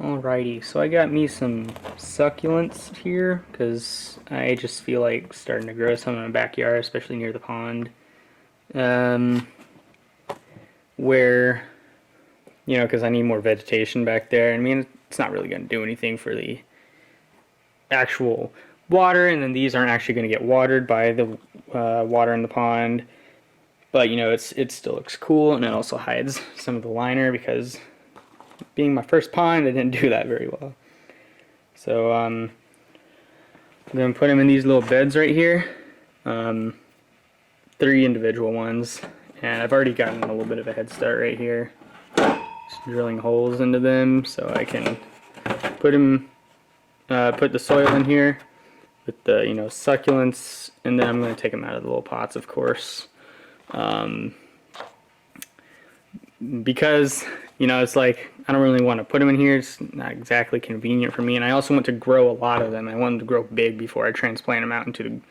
Alrighty, so I got me some succulents here because I just feel like starting to grow some in my backyard, especially near the pond. Um, where, because I need more vegetation back there. I mean, it's not really going to do anything for the actual water, and then these aren't actually going to get watered by the water in the pond. But, it still looks cool, and it also hides some of the liner because being my first pond, I didn't do that very well. So I'm going to put them in these little beds right here, 3 individual ones, and I've already gotten a little bit of a head start right here, just drilling holes into them so I can put the soil in here with the succulents, and then I'm going to take them out of the little pots, of course, because it's like I don't really want to put them in here. It's not exactly convenient for me, and I also want to grow a lot of them. I want them to grow big before I transplant them out into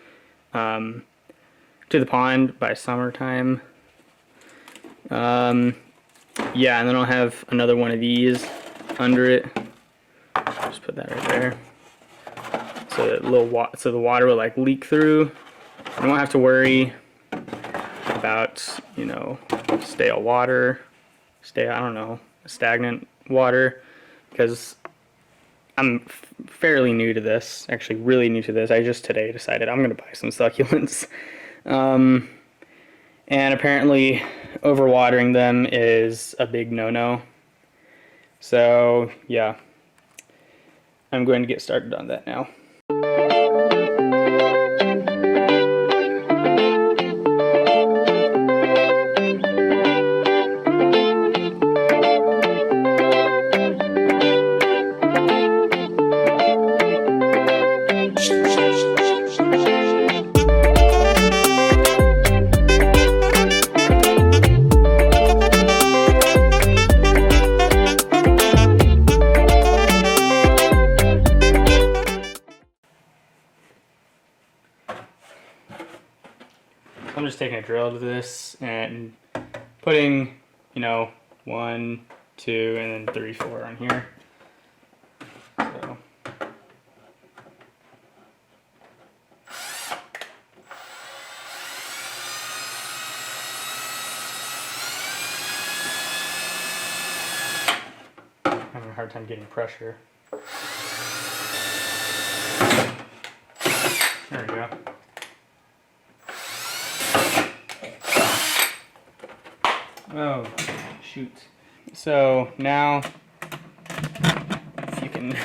the pond by summertime. Yeah, and then I'll have another one of these under it. Just put that right there, so that the water will like leak through. I won't have to worry about stale water. Stagnant water, because I'm fairly new to this, actually really new to this. I just today decided I'm going to buy some succulents. And apparently overwatering them is a big no-no. So yeah, I'm going to get started on that now. I'm just taking a drill to this and putting, 1, 2, and then 3, 4 on here. So. I'm having a hard time getting pressure. There we go. Oh, shoot. So now, if you can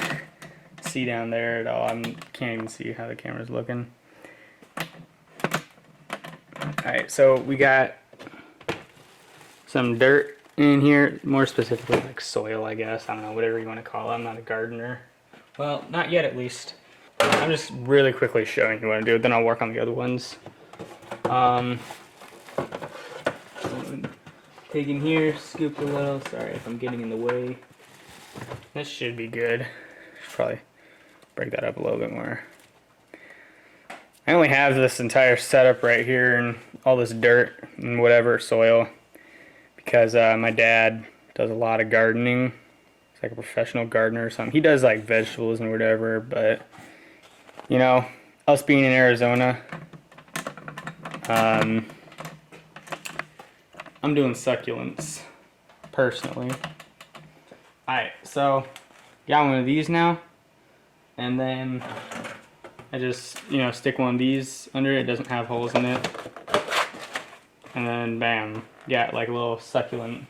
see down there at all, I can't even see how the camera's looking. Alright, so we got some dirt in here, more specifically like soil, I guess. I don't know, whatever you want to call it. I'm not a gardener. Well, not yet at least. I'm just really quickly showing you what to do, then I'll work on the other ones. Take in here, scoop a little. Sorry if I'm getting in the way. This should be good. Should probably break that up a little bit more. I only have this entire setup right here and all this dirt and whatever soil because my dad does a lot of gardening. He's like a professional gardener or something. He does like vegetables and whatever, but us being in Arizona, I'm doing succulents, personally. Alright, so, got one of these now, and then I just, stick one of these under it. It doesn't have holes in it. And then, bam, got like a little succulent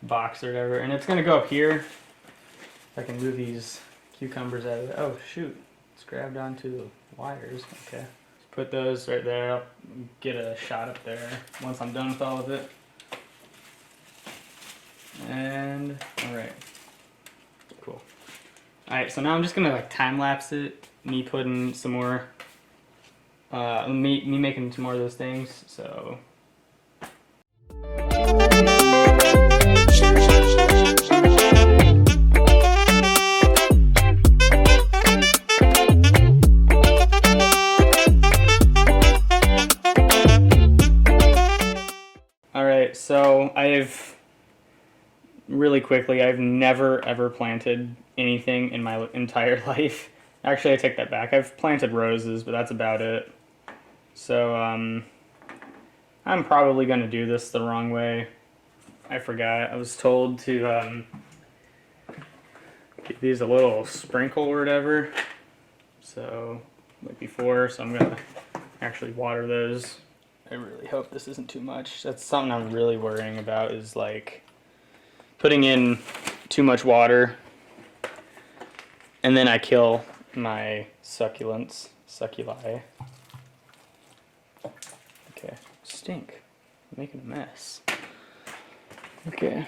box or whatever. And it's going to go up here. If I can move these cucumbers out of it. Oh, shoot. It's grabbed onto the wires. Okay. Put those right there. I'll get a shot up there once I'm done with all of it. And alright, cool. Alright, so now I'm just gonna like time lapse it, me putting some more, me making some more of those things. So alright, so I've really really quickly, I've never ever planted anything in my entire life. Actually, I take that back. I've planted roses, but that's about it. So, I'm probably going to do this the wrong way. I forgot. I was told to give these a little sprinkle or whatever. So, like before, so I'm going to actually water those. I really hope this isn't too much. That's something I'm really worrying about, is like putting in too much water and then I kill my succulents, succuli. Okay, stink. I'm making a mess. Okay.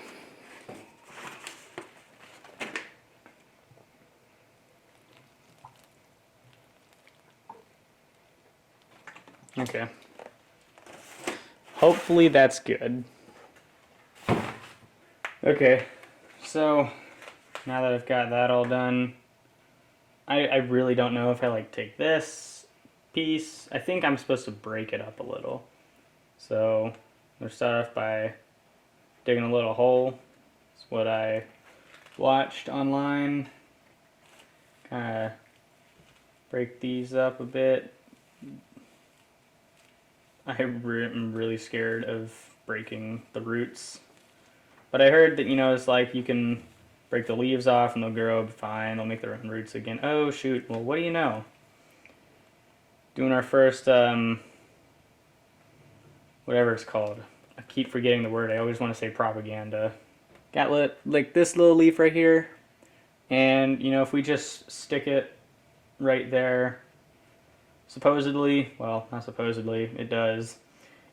Okay. Hopefully that's good. Okay, so now that I've got that all done, I really don't know if I like take this piece. I think I'm supposed to break it up a little. So I'm gonna start off by digging a little hole. It's what I watched online. Kind of break these up a bit. I'm really scared of breaking the roots. But I heard that, you know, it's like you can break the leaves off and they'll grow fine. They'll make their own roots again. Oh, shoot. Well, what do you know? Doing our first, whatever it's called. I keep forgetting the word. I always want to say propaganda. Got like this little leaf right here. And, you know, if we just stick it right there, supposedly, well, not supposedly, it does.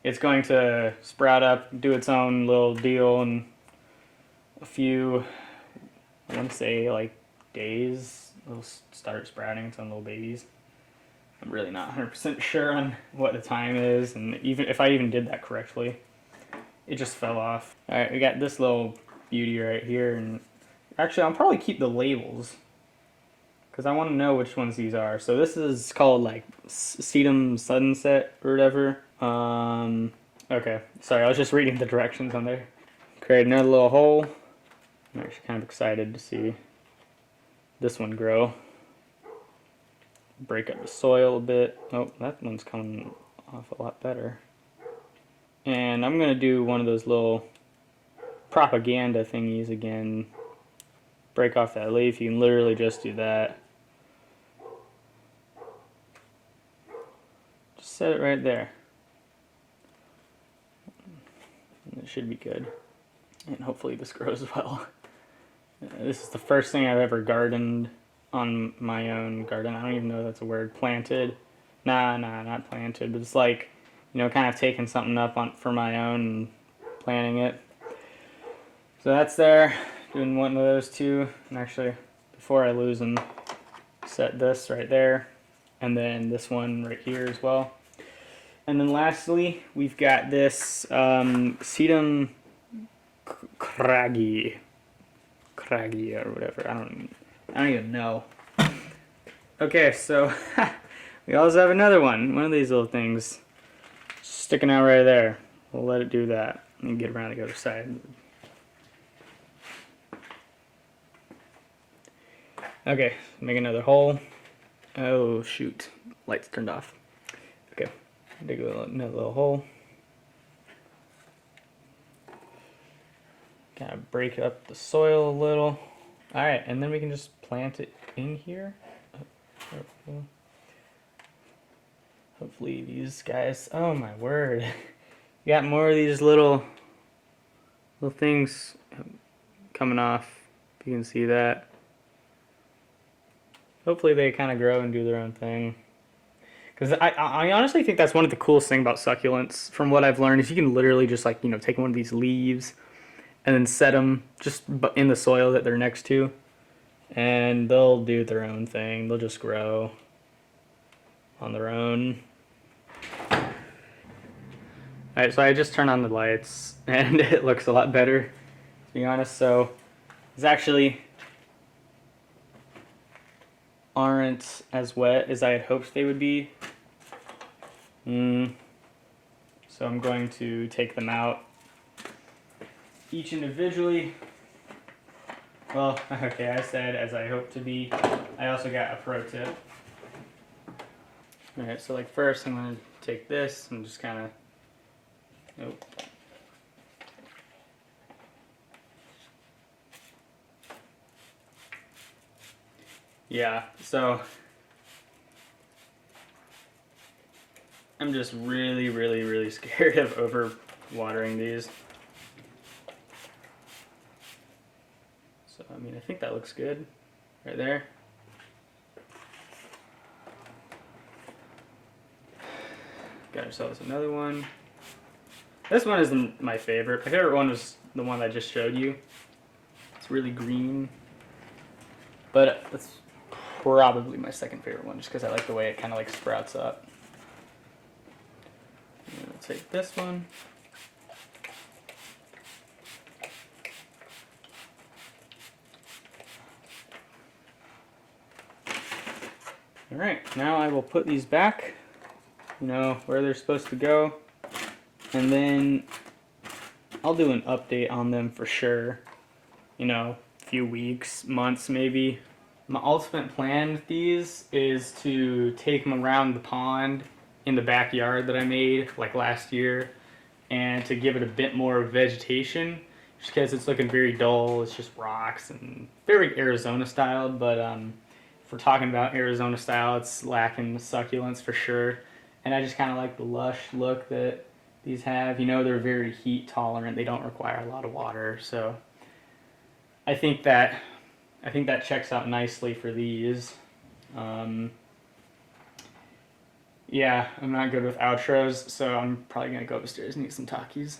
It's going to sprout up, do its own little deal, and a few, I want to say like days, it'll start sprouting its own little babies. I'm really not 100% sure on what the time is, and even if I even did that correctly, it just fell off. Alright, we got this little beauty right here, and actually I'll probably keep the labels because I want to know which ones these are. So this is called like Sedum Sunset or whatever. Okay, sorry, I was just reading the directions on there. Create another little hole. I'm actually kind of excited to see this one grow. Break up the soil a bit. Oh, that one's coming off a lot better. And I'm gonna do one of those little propaganda thingies again. Break off that leaf. You can literally just do that. Just set it right there. And it should be good. And hopefully this grows well. This is the first thing I've ever gardened on my own garden. I don't even know if that's a word. Planted. Nah, not planted. But it's like, you know, kind of taking something up for my own and planting it. So that's there. Doing one of those two. And actually, before I lose them, set this right there. And then this one right here as well. And then lastly, we've got this Sedum craggy or whatever. I don't even know. Okay, so we also have another one of these little things sticking out right there. We'll let it do that and get around to the other side. Okay, make another hole. Oh shoot, lights turned off. Okay, dig another little hole. Kind of break up the soil a little. Alright, and then we can just plant it in here. Hopefully these guys, oh my word. You got more of these little things coming off, if you can see that. Hopefully they kind of grow and do their own thing. Because I honestly think that's one of the coolest things about succulents, from what I've learned, is you can literally just like, you know, take one of these leaves and then set them just in the soil that they're next to, and they'll do their own thing. They'll just grow on their own. Alright, so I just turned on the lights and it looks a lot better, to be honest. So it's actually aren't as wet as I had hoped they would be. So I'm going to take them out each individually Well, okay, I said as I hope to be. I also got a pro tip. Alright, so like first I'm going to take this and just kind of, nope. Yeah, so I'm just really scared of over watering these. So, I mean, I think that looks good right there. Got ourselves another one. This one isn't my favorite. My favorite one was the one I just showed you. It's really green. But it's probably my second favorite one just because I like the way it kind of like sprouts up. I'm going to take this one. Alright, now I will put these back, you know, where they're supposed to go. And then I'll do an update on them for sure. You know, a few weeks, months maybe. My ultimate plan with these is to take them around the pond in the backyard that I made like last year and to give it a bit more vegetation just because it's looking very dull. It's just rocks and very Arizona styled, but if we're talking about Arizona style, it's lacking succulents for sure. And I just kind of like the lush look that these have. You know, they're very heat tolerant. They don't require a lot of water, so I think that checks out nicely for these. Yeah, I'm not good with outros, so I'm probably gonna go upstairs and eat some Takis.